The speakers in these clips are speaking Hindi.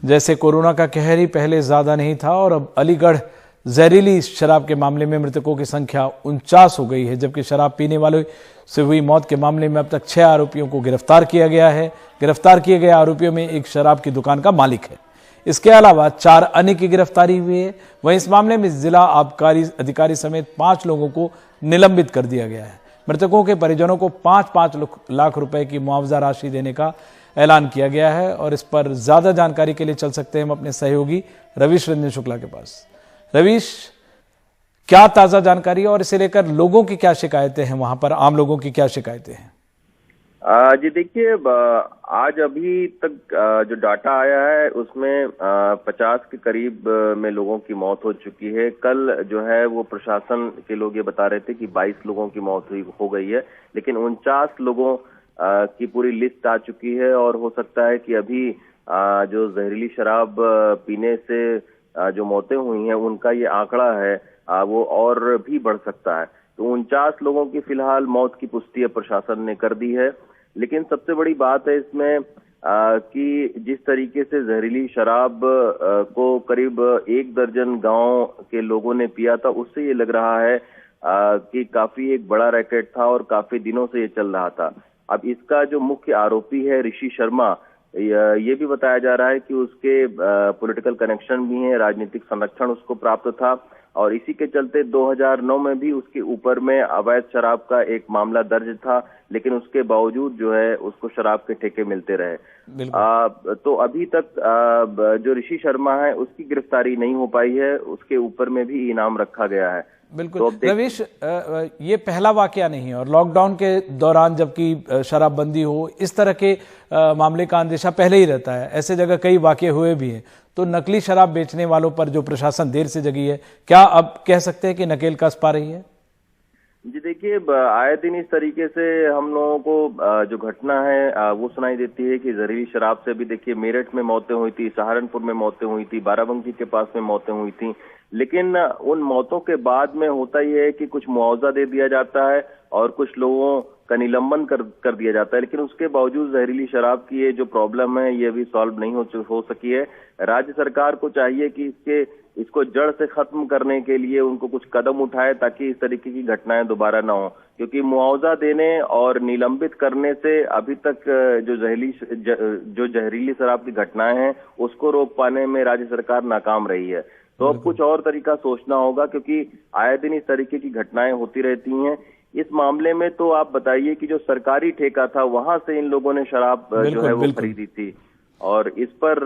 जैसे कोरोना का कहर ही पहले ज्यादा नहीं था और अब अलीगढ़ जहरीली शराब के मामले में मृतकों की संख्या 49 हो गई है, जबकि शराब पीने वालों से हुई मौत के मामले में अब तक 6 आरोपियों को गिरफ्तार किया गया है। गिरफ्तार किए गए आरोपियों में एक शराब की दुकान का मालिक है। इसके अलावा 4 अन्य की गिरफ्तारी हुई है। वहीं इस मामले में जिला आबकारी अधिकारी समेत 5 लोगों को निलंबित कर दिया गया है। मृतकों के परिजनों को 5-5 लाख रुपए की मुआवजा राशि देने का ऐलान किया गया है। और इस पर ज्यादा जानकारी के लिए चल सकते हैं हम अपने सहयोगी रवीश रंजन शुक्ला के पास। रवीश, क्या ताजा जानकारी और इसे लेकर लोगों की क्या शिकायतें हैं, वहां पर आम लोगों की क्या शिकायतें हैं? जी देखिए, आज अभी तक जो डाटा आया है उसमें 50 के करीब में लोगों की मौत हो चुकी है। कल जो है वो प्रशासन के लोग ये बता रहे थे कि 22 लोगों की मौत हो गई है, लेकिन 49 लोगों की पूरी लिस्ट आ चुकी है। और हो सकता है कि अभी जो जहरीली शराब पीने से जो मौतें हुई हैं उनका ये आंकड़ा है वो और भी बढ़ सकता है। तो 49 लोगों की फिलहाल मौत की पुष्टि प्रशासन ने कर दी है। लेकिन सबसे बड़ी बात है इसमें कि जिस तरीके से जहरीली शराब को करीब 1 दर्जन गांव के लोगों ने पिया था, उससे ये लग रहा है कि काफी एक बड़ा रैकेट था और काफी दिनों से ये चल रहा था। अब इसका जो मुख्य आरोपी है ऋषि शर्मा, ये भी बताया जा रहा है कि उसके पॉलिटिकल कनेक्शन भी हैं, राजनीतिक संरक्षण उसको प्राप्त था। और इसी के चलते 2009 में भी उसके ऊपर में अवैध शराब का एक मामला दर्ज था, लेकिन उसके बावजूद जो है उसको शराब के ठेके मिलते रहे। तो अभी तक जो ऋषि शर्मा है उसकी गिरफ्तारी नहीं हो पाई है, उसके ऊपर में भी इनाम रखा गया है। बिल्कुल तो रवीश, ये पहला वाकया नहीं है और लॉकडाउन के दौरान जबकि शराबबंदी हो, इस तरह के मामले का अंदेशा पहले ही रहता है। ऐसे जगह कई वाकये हुए भी हैं। तो नकली शराब बेचने वालों पर जो प्रशासन देर से जगी है, क्या अब कह सकते हैं कि नकेल कस पा रही है? जी देखिए, आए दिन इस तरीके से हम लोगों को जो घटना है वो सुनाई देती है कि जहरीली शराब से भी देखिए मेरठ में मौतें हुई थी, सहारनपुर में मौतें हुई थी, बाराबंकी के पास में मौतें हुई थी। लेकिन उन मौतों के बाद में होता यह है कि कुछ मुआवजा दे दिया जाता है और कुछ लोगों का निलंबन कर दिया जाता है। लेकिन उसके बावजूद जहरीली शराब की ये जो प्रॉब्लम है ये भी सॉल्व नहीं हो सकी है। राज्य सरकार को चाहिए कि इसको जड़ से खत्म करने के लिए उनको कुछ कदम उठाए ताकि इस तरीके की घटनाएं दोबारा ना हो, क्योंकि मुआवजा देने और निलंबित करने से अभी तक जो जहरीली शराब की घटनाएं हैं उसको रोक पाने में राज्य सरकार नाकाम रही है। तो अब कुछ और तरीका सोचना होगा, क्योंकि आए दिन इस तरीके की घटनाएं होती रहती हैं। इस मामले में तो आप बताइए कि जो सरकारी ठेका था वहां से इन लोगों ने शराब जो है वो खरीदी थी और इस पर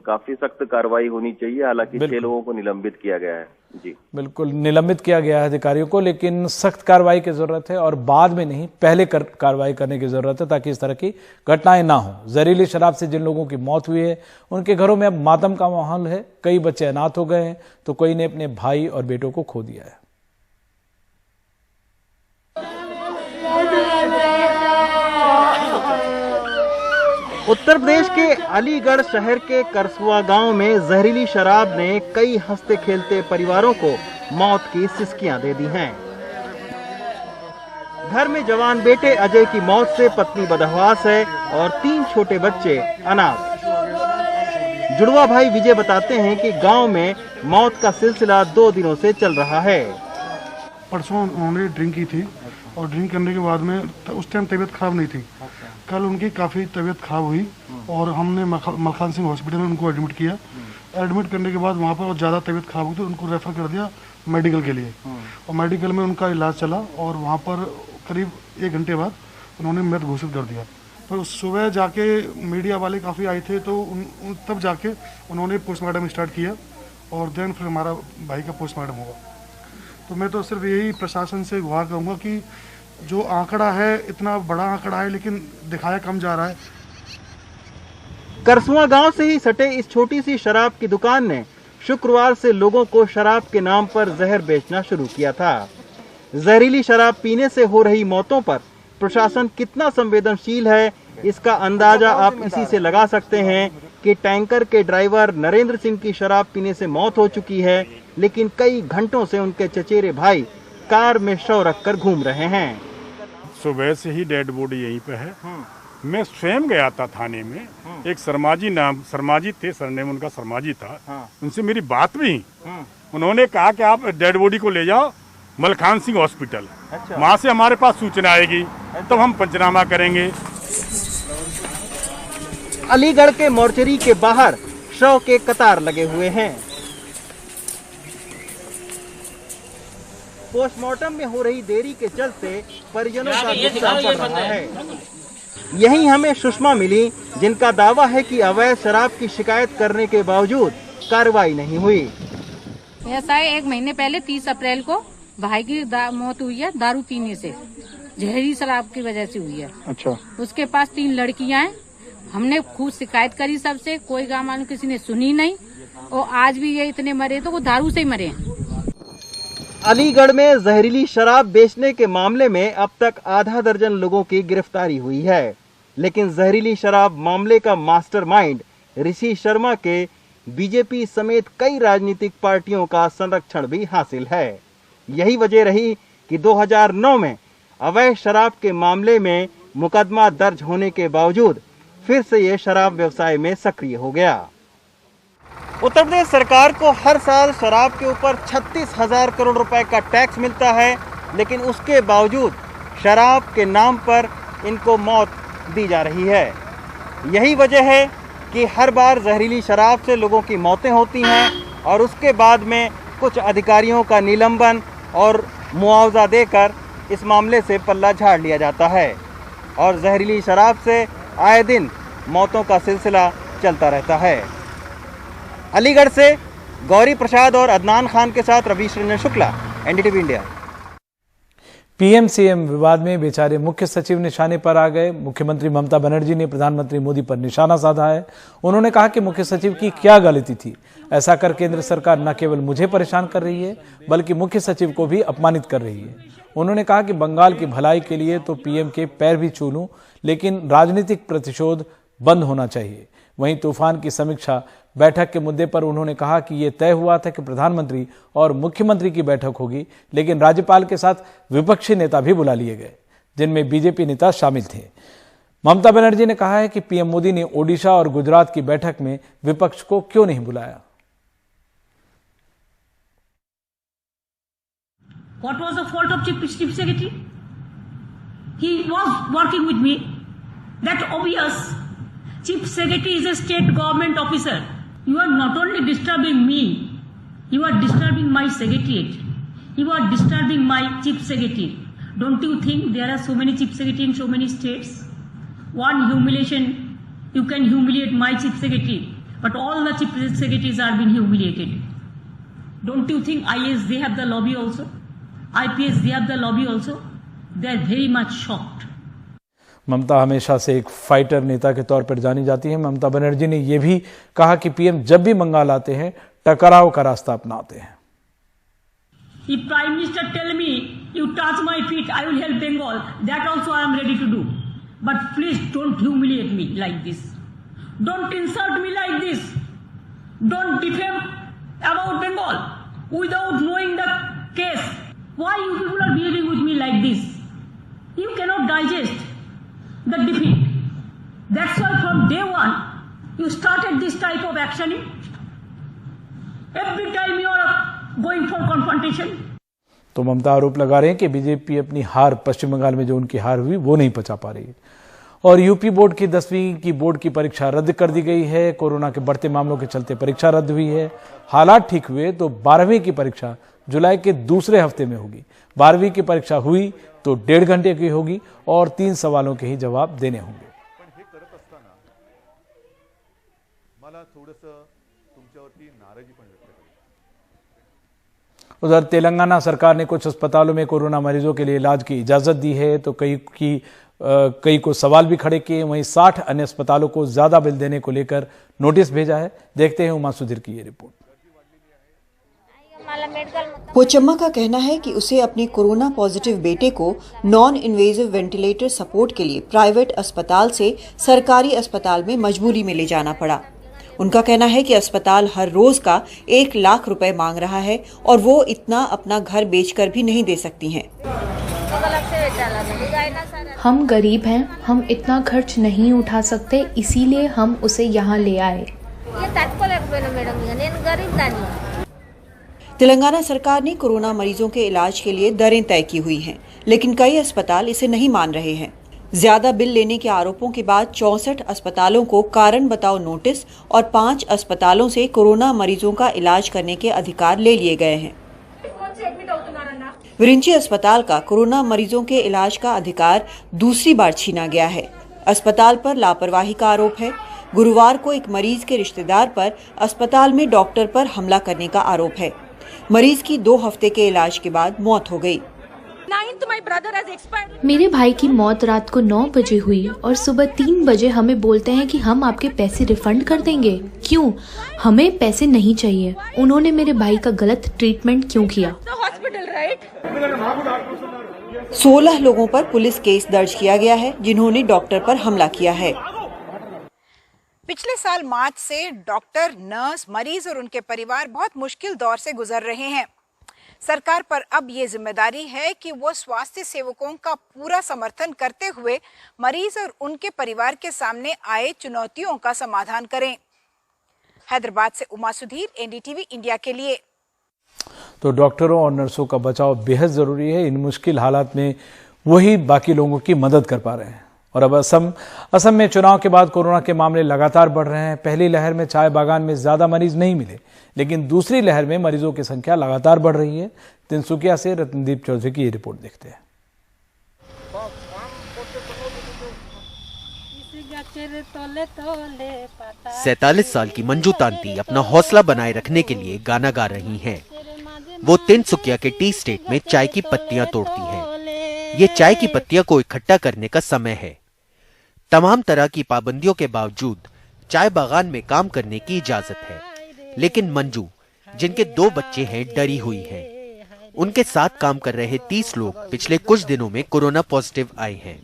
काफी सख्त कार्रवाई होनी चाहिए। हालांकि 6 लोगों को निलंबित किया गया है। जी बिल्कुल, निलंबित किया गया है अधिकारियों को, लेकिन सख्त कार्रवाई की जरूरत है और बाद में नहीं, पहले कार्रवाई करने की जरूरत है ताकि इस तरह की घटनाएं ना हो। जहरीली शराब से जिन लोगों की मौत हुई है उनके घरों में अब मातम का माहौल है। कई बच्चे अनाथ हो गए हैं तो कोई ने अपने भाई और बेटों को खो दिया है। उत्तर प्रदेश के अलीगढ़ शहर के करसुआ गांव में जहरीली शराब ने कई हंसते खेलते परिवारों को मौत की सिसकियां दे दी हैं। घर में जवान बेटे अजय की मौत से पत्नी बदहवास है और 3 छोटे बच्चे अनाथ। जुड़वा भाई विजय बताते हैं कि गांव में मौत का सिलसिला 2 दिनों से चल रहा है। परसों उन्होंने ड्रिंक की थी और ड्रिंक करने के बाद में उस टाइम तबीयत खराब नहीं थी। कल उनकी काफ़ी तबीयत खराब हुई और हमने मलखान सिंह हॉस्पिटल में उनको एडमिट किया। एडमिट करने के बाद वहाँ पर और ज़्यादा तबीयत खराब हुई तो उनको रेफ़र कर दिया मेडिकल के लिए और मेडिकल में उनका इलाज चला और वहाँ पर करीब 1 घंटे बाद उन्होंने मृत घोषित कर दिया। तो सुबह जाके मीडिया वाले काफ़ी आए थे तो तब जाके उन्होंने पोस्टमार्टम स्टार्ट किया और देन फिर हमारा भाई का पोस्टमार्टम हुआ। तो मैं तो सिर्फ यही प्रशासन से गुहार करूँगा कि जो आंकड़ा है इतना बड़ा आंकड़ा है लेकिन दिखाया कम जा रहा है। करसुआ गांव से ही सटे इस छोटी सी शराब की दुकान ने शुक्रवार से लोगों को शराब के नाम पर जहर बेचना शुरू किया था। जहरीली शराब पीने से हो रही मौतों पर प्रशासन कितना संवेदनशील है इसका अंदाजा आप इसी से लगा सकते हैं कि टैंकर के ड्राइवर नरेंद्र सिंह की शराब पीने से मौत हो चुकी है, लेकिन कई घंटों से उनके चचेरे भाई कार में शव रखकर घूम रहे हैं। सुबह से ही डेड बॉडी यहीं पे है मैं स्वयं गया था थाने में, एक शर्माजी थे, सरनेम उनका शर्माजी था। उनसे मेरी बात भी, उन्होंने कहा कि आप डेड बॉडी को ले जाओ मलखान सिंह हॉस्पिटल, वहां से हमारे पास सूचना आएगी तब हम पंचनामा करेंगे। अलीगढ़ के मोर्चरी के बाहर शव के कतार लगे हुए हैं। पोस्टमार्टम में हो रही देरी के चलते परिजनों का गुस्सा बढ़ रहा है। यहीं हमें सुषमा मिली, जिनका दावा है कि अवैध शराब की शिकायत करने के बावजूद कार्रवाई नहीं हुई। ऐसा है, 1 महीने पहले 30 अप्रैल को भाई की मौत हुई है दारू पीने से, जहरीली शराब की वजह से हुई है। अच्छा। उसके पास 3 लड़कियां हैं। हमने खूब शिकायत करी सबसे, कोई गाँव वालों किसी ने सुनी नहीं, और आज भी ये इतने मरे तो वो दारू से ही मरे हैं। अलीगढ़ में जहरीली शराब बेचने के मामले में अब तक आधा दर्जन लोगों की गिरफ्तारी हुई है, लेकिन जहरीली शराब मामले का मास्टरमाइंड ऋषि शर्मा के बीजेपी समेत कई राजनीतिक पार्टियों का संरक्षण भी हासिल है। यही वजह रही कि 2009 में अवैध शराब के मामले में मुकदमा दर्ज होने के बावजूद फिर से ये शराब व्यवसाय में सक्रिय हो गया। उत्तर प्रदेश सरकार को हर साल शराब के ऊपर 36,000 करोड़ रुपए का टैक्स मिलता है, लेकिन उसके बावजूद शराब के नाम पर इनको मौत दी जा रही है। यही वजह है कि हर बार जहरीली शराब से लोगों की मौतें होती हैं और उसके बाद में कुछ अधिकारियों का निलंबन और मुआवजा देकर इस मामले से पल्ला झाड़ लिया जाता है और जहरीली शराब से आए दिन मौतों का सिलसिला चलता रहता है। अलीगढ़ से गौरी प्रसाद और अदनान खान के साथ Ravish Ranjan Shukla, NDTV India. PM-CM विवाद में बेचारे मुख्य सचिव निशाने पर आ गए। मुख्यमंत्री ममता बनर्जी ने प्रधानमंत्री मोदी पर निशाना साधा है। उन्होंने कहा कि मुख्य सचिव की क्या गलती थी, ऐसा कर केंद्र सरकार न केवल मुझे परेशान कर रही है बल्कि मुख्य सचिव को भी अपमानित कर रही है। उन्होंने कहा कि बंगाल की भलाई के लिए तो पीएम के पैर भी छू लूं, लेकिन राजनीतिक प्रतिशोध बंद होना चाहिए। वहीं तूफान की समीक्षा बैठक के मुद्दे पर उन्होंने कहा कि यह तय हुआ था कि प्रधानमंत्री और मुख्यमंत्री की बैठक होगी, लेकिन राज्यपाल के साथ विपक्षी नेता भी बुला लिए गए, जिनमें बीजेपी नेता शामिल थे। ममता बनर्जी ने कहा है कि पीएम मोदी ने ओडिशा और गुजरात की बैठक में विपक्ष को क्यों नहीं बुलाया। What was the fault of Chief Secretary? He was working with me. That obvious. Chief Secretary is a state government officer. You are not only disturbing me, you are disturbing my secretariat. You are disturbing my Chief Secretary. Don't you think there are so many Chief Secretary in so many states? One humiliation, you can humiliate my Chief Secretary, but all the Chief Secretaries are being humiliated. Don't you think IAS, they have the lobby also? IPS, they have the lobby also? They are very much shocked. ममता हमेशा से एक फाइटर नेता के तौर पर जानी जाती है। ममता बनर्जी ने यह भी कहा कि पीएम जब भी बंगाल आते हैं टकराव का रास्ता अपनाते हैं। If Prime Minister tell me you touch my feet, I will help Bengal. That also I am ready to do. But please don't humiliate me like this. Don't insult me like this. Don't defame about Bengal without knowing the case. Why you people are behaving with me like this? You cannot digest the defeat. That's why from day one you started this type of actioning. Every time you are going for confrontation. तो ममता आरोप लगा रहे हैं कि बीजेपी अपनी हार, पश्चिम बंगाल में जो उनकी हार हुई वो नहीं पचा पा रही है। और यूपी बोर्ड की 10वीं की बोर्ड की परीक्षा रद्द कर दी गई है। कोरोना के बढ़ते मामलों के चलते परीक्षा रद्द हुई है। हालात ठीक हुए तो 12वीं की परीक्षा जुलाई के दूसरे हफ्ते में होगी। 12वीं की परीक्षा हुई तो 1.5 घंटे की होगी और 3 सवालों के ही जवाब देने होंगे। उधर तेलंगाना सरकार ने कुछ अस्पतालों में कोरोना मरीजों के लिए इलाज की इजाजत दी है तो कई को सवाल भी खड़े किए। वहीं 60 अन्य अस्पतालों को ज्यादा बिल देने को लेकर नोटिस भेजा है। देखते हैं उमा सुधीर की ये रिपोर्ट। पोचम्मा का कहना है कि उसे अपने कोरोना पॉजिटिव बेटे को नॉन इन्वेजिव वेंटिलेटर सपोर्ट के लिए प्राइवेट अस्पताल से सरकारी अस्पताल में मजबूरी में ले जाना पड़ा। उनका कहना है कि अस्पताल हर रोज का 1 लाख रुपए मांग रहा है और वो इतना अपना घर बेचकर भी नहीं दे सकती हैं। हम गरीब हैं, हम इतना खर्च नहीं उठा सकते, इसीलिए हम उसे यहाँ ले आए। तेलंगाना सरकार ने कोरोना मरीजों के इलाज के लिए दरें तय की हुई हैं, लेकिन कई अस्पताल इसे नहीं मान रहे हैं। ज्यादा बिल लेने के आरोपों के बाद 64 अस्पतालों को कारण बताओ नोटिस और 5 अस्पतालों से कोरोना मरीजों का इलाज करने के अधिकार ले लिए गए हैं। विरिंची अस्पताल का कोरोना मरीजों के इलाज का अधिकार दूसरी बार छीना गया है। अस्पताल पर लापरवाही का आरोप है। गुरुवार को एक मरीज के रिश्तेदार पर अस्पताल में डॉक्टर पर हमला करने का आरोप है। मरीज की 2 हफ्ते के इलाज के बाद मौत हो गई। मेरे भाई की मौत रात को 9 बजे हुई और सुबह 3 बजे हमें बोलते हैं कि हम आपके पैसे रिफंड कर देंगे। क्यों? हमें पैसे नहीं चाहिए। उन्होंने मेरे भाई का गलत ट्रीटमेंट क्यों किया? 16 लोगों पर पुलिस केस दर्ज किया गया है, जिन्होंने डॉक्टर पर हमला किया है। पिछले साल मार्च से डॉक्टर, नर्स, मरीज और उनके परिवार बहुत मुश्किल दौर से गुजर रहे हैं। सरकार पर अब ये जिम्मेदारी है कि वो स्वास्थ्य सेवकों का पूरा समर्थन करते हुए मरीज और उनके परिवार के सामने आए चुनौतियों का समाधान करें। हैदराबाद से उमा सुधीर, एनडीटीवी इंडिया के लिए। तो डॉक्टरों और नर्सों का बचाव बेहद जरूरी है। इन मुश्किल हालात में वही बाकी लोगों की मदद कर पा रहे हैं। और अब असम में चुनाव के बाद कोरोना के मामले लगातार बढ़ रहे हैं। पहली लहर में चाय बागान में ज्यादा मरीज नहीं मिले, लेकिन दूसरी लहर में मरीजों की संख्या लगातार बढ़ रही है। तिनसुकिया से रत्नदीप चौधरी की ये रिपोर्ट देखते हैं। 47 साल की मंजू तांती अपना हौसला बनाए रखने के लिए गाना गा रही हैं। वो तिनसुकिया के टी स्टेट में चाय की पत्तियां तोड़ती हैं। ये चाय की पत्तियां को इकट्ठा करने का समय है। तमाम तरह की पाबंदियों के बावजूद चाय बागान में काम करने की इजाजत है, लेकिन मंजू, जिनके 2 बच्चे हैं, डरी हुई हैं। उनके साथ काम कर रहे 30 लोग पिछले कुछ दिनों में कोरोना पॉजिटिव आए हैं।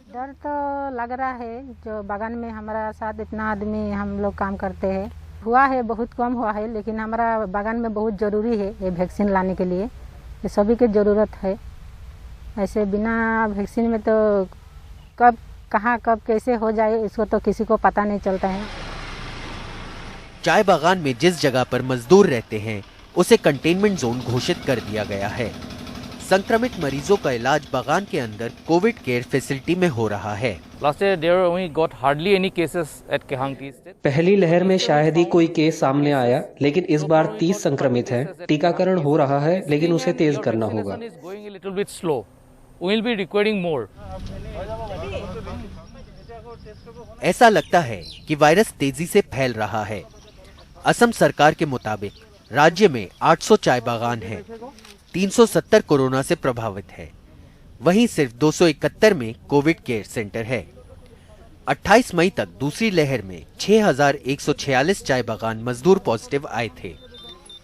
डर तो लग रहा है, जो बागान में हमारा साथ इतना आदमी हम लोग काम करते हैं, हुआ है बहुत कम हुआ है, लेकिन हमारा बागान में बहुत ज़रूरी है ये वैक्सीन लाने के लिए। ये सभी की ज़रूरत है। ऐसे बिना वैक्सीन में तो कब कहाँ कब कैसे हो जाए इसको तो किसी को पता नहीं चलता है। चाय बागान में जिस जगह पर मजदूर रहते हैं उसे कंटेनमेंट जोन घोषित कर दिया गया है। संक्रमित मरीजों का इलाज बागान के अंदर कोविड केयर फैसिलिटी में हो रहा है। पहली लहर में शायद ही कोई केस सामने आया, लेकिन इस बार 30 संक्रमित हैं। टीकाकरण हो रहा है, लेकिन उसे तेज करना होगा। ऐसा लगता है कि वायरस तेजी से फैल रहा है। असम सरकार के मुताबिक राज्य में 800 चाय बागान हैं। 370 कोरोना से प्रभावित है। वहीं सिर्फ 271 में कोविड केयर सेंटर है। 28 मई तक दूसरी लहर में 6146 चाय बागान मजदूर पॉजिटिव आए थे।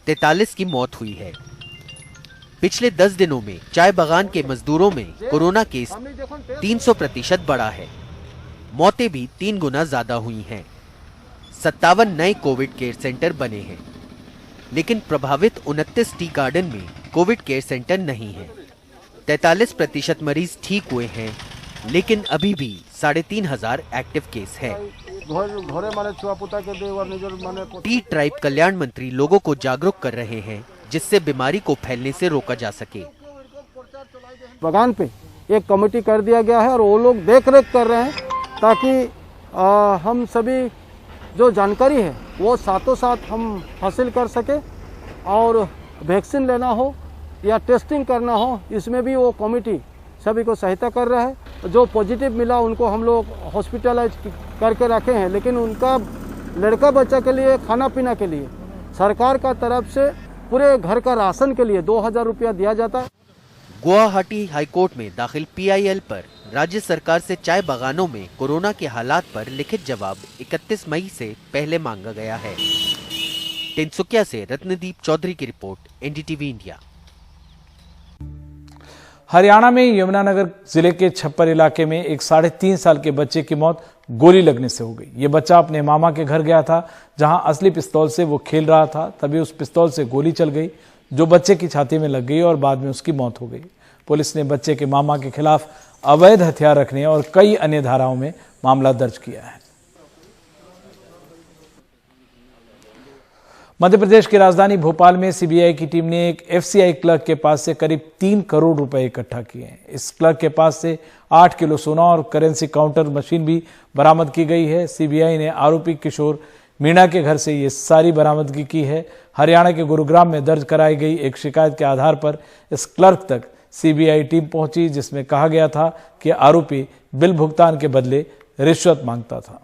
43 की मौत हुई है। पिछले 10 दिनों में चाय बागान के मजदूरों में कोरोना केस 300% बढ़ा है। मौतें भी 3 गुना ज्यादा हुई हैं। 57 नए कोविड केयर सेंटर बने हैं, लेकिन प्रभावित 29 टी गार्डन में कोविड केयर सेंटर नहीं है। 43% मरीज ठीक हुए हैं, लेकिन अभी भी 3500 एक्टिव केस हैं। टी ट्राइब कल्याण मंत्री लोगों को जागरूक कर रहे हैं, जिससे बीमारी को फैलने से रोका जा सके। बागान पे एक कमेटी कर दिया गया है और वो लोग देख रेख कर रहे हैं, ताकि हम सभी जो जानकारी है वो साथों साथ हम हासिल कर सके। और वैक्सीन लेना हो या टेस्टिंग करना हो, इसमें भी वो कमेटी सभी को सहायता कर रहा है। जो पॉजिटिव मिला उनको हम लोग हॉस्पिटलाइज करके रखे हैं, लेकिन उनका लड़का बच्चा के लिए खाना पीना के लिए सरकार का तरफ से पूरे घर का राशन के लिए 2000 रुपया दिया जाता है। गुवाहाटी हाईकोर्ट में दाखिल PIL पर राज्य सरकार से चाय बागानों में कोरोना के हालात पर लिखित जवाब 31 मई से पहले मांगा गया है। तिनसुकिया से रत्नदीप चौधरी की रिपोर्ट, NDTV इंडिया। हरियाणा में यमुनानगर जिले के छप्पर इलाके में एक 3.5 साल के बच्चे की मौत गोली लगने से हो गई। ये बच्चा अपने मामा के घर गया था, जहां असली पिस्तौल से वो खेल रहा था। तभी उस पिस्तौल से गोली चल गई। जो बच्चे की छाती में लग गई और बाद में उसकी मौत हो गई। पुलिस ने बच्चे के मामा के खिलाफ अवैध हथियार रखने और कई अन्य धाराओं में मामला दर्ज किया है। मध्य प्रदेश की राजधानी भोपाल में सीबीआई की टीम ने एक एफसीआई क्लर्क के पास से करीब 3 करोड़ रुपए इकट्ठा किए हैं। इस क्लर्क के पास से 8 किलो सोना और करेंसी काउंटर मशीन भी बरामद की गई है। सीबीआई ने आरोपी किशोर मीणा के घर से ये सारी बरामदगी की है। हरियाणा के गुरुग्राम में दर्ज कराई गई एक शिकायत के आधार पर इस क्लर्क तक सीबीआई टीम पहुंची, जिसमें कहा गया था कि आरोपी बिल भुगतान के बदले रिश्वत मांगता था।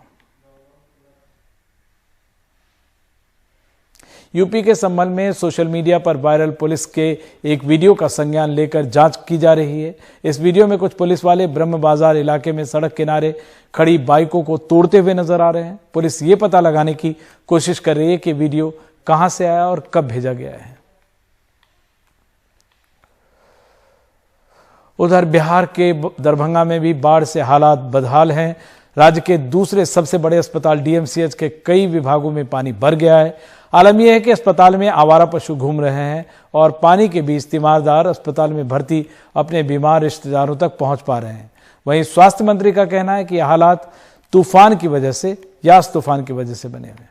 यूपी के संबंध में सोशल मीडिया पर वायरल पुलिस के एक वीडियो का संज्ञान लेकर जांच की जा रही है। इस वीडियो में कुछ पुलिस वाले ब्रह्म बाजार इलाके में सड़क किनारे खड़ी बाइकों को तोड़ते हुए नजर आ रहे हैं। पुलिस ये पता लगाने की कोशिश कर रही है कि वीडियो कहां से आया और कब भेजा गया है। उधर बिहार के दरभंगा में भी बाढ़ से हालात बदहाल हैं। राज्य के दूसरे सबसे बड़े अस्पताल डीएमसीएच के कई विभागों में पानी भर गया है। आलम यह है कि अस्पताल में आवारा पशु घूम रहे हैं और पानी के बीच तीमारदार अस्पताल में भर्ती अपने बीमार रिश्तेदारों तक पहुंच पा रहे हैं। वहीं स्वास्थ्य मंत्री का कहना है कि यह हालात तूफान की वजह से, यास तूफान की वजह से बने हुए हैं।